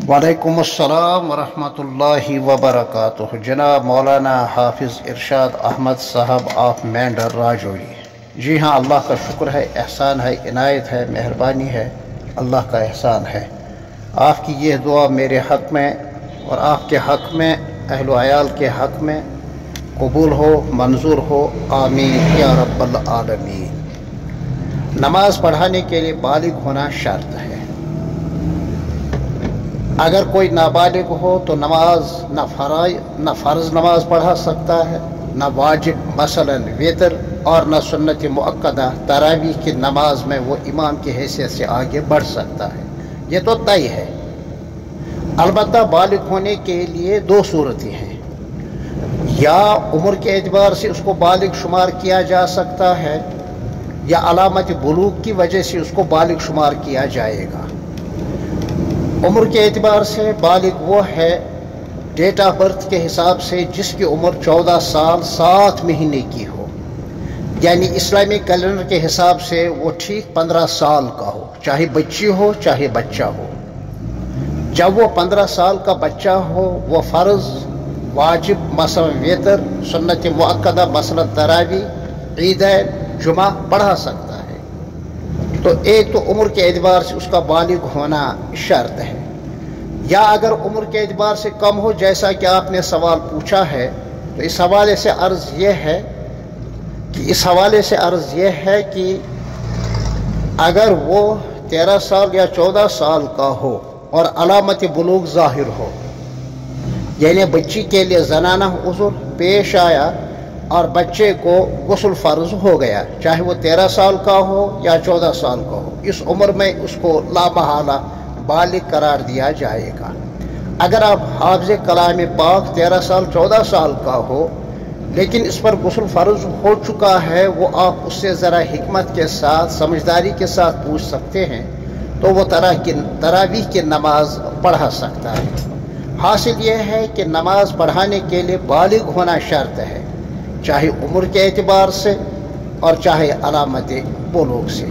वालेकुम अस्सलाम वरहमतुल्लाहि वबरकातुहू। जनाब मौलाना हाफिज़ इरशाद अहमद साहब ऑफ मेंढर राजौरी। जी हाँ, अल्लाह का शुक्र है, एहसान है, इनायत है, मेहरबानी है, अल्लाह का एहसान है। आपकी ये दुआ मेरे हक़ में और आपके हक़ में, अहल व अयाल के हक़ में कबूल हो, मंजूर हो, आमीन या रब्बल आलमीन। नमाज पढ़ाने के लिए बालिग होना शर्त है। अगर कोई नाबालिग हो तो नमाज न फ़र्ज़ नमाज पढ़ा सकता है, न वाजिब मसलन वितर, और न सुन्नत मुअक्कदा तरावी की नमाज में वो इमाम की हैसियत से आगे बढ़ सकता है। ये तो तय है। अलबत्ता बालिग होने के लिए दो सूरतें हैं। या उम्र के एतबार से उसको बालिग शुमार किया जा सकता है, या अलामत बुलूग की वजह से उसको बालिग शुमार किया जाएगा। उम्र के एतबार से बालिग वो है डेट ऑफ बर्थ के हिसाब से जिसकी उम्र 14 साल 7 महीने की हो, यानी इस्लामी कैलेंडर के हिसाब से वो ठीक 15 साल का हो, चाहे बच्ची हो चाहे बच्चा हो। जब वो 15 साल का बच्चा हो, वो फ़र्ज़, वाजिब मसलन वितर, सुन्नत मुअक्कदा मसलन तरावी, ईदैन, जुमा पढ़ा सकता है। तो एक तो उम्र के एतबार से उसका बालिग होना शर्त है। या अगर उम्र के एतबार से कम हो, जैसा कि आपने सवाल पूछा है, तो इस हवाले से अर्ज़ यह है कि अगर वो 13 साल या 14 साल का हो और अलामत बुलूग ज़ाहिर हो, यानी बच्ची के लिए ज़नाना उज़्र पेश आया और बच्चे को गुस्ल फ़र्ज हो गया, चाहे वो 13 साल का हो या 14 साल का हो, इस उम्र में उसको लामहाला बालिग करार दिया जाएगा। अगर आप हाफ़िज़ कलाम पाक 13 साल 14 साल का हो, लेकिन इस पर गुस्ल फ़र्ज हो चुका है, वो आप उससे ज़रा हिकमत के साथ, समझदारी के साथ पूछ सकते हैं, तो वो तरावीह की नमाज पढ़ा सकता है। हासिल ये है कि नमाज पढ़ाने के लिए बालिग होना शर्त है, चाहे उम्र के एतबार से और चाहे अलामत बुलूग से।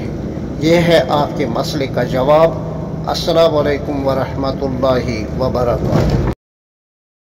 ये है आपके मसले का जवाब। अस्सलामु अलैकुम वरहमतुल्लाहि वबरकातुहू।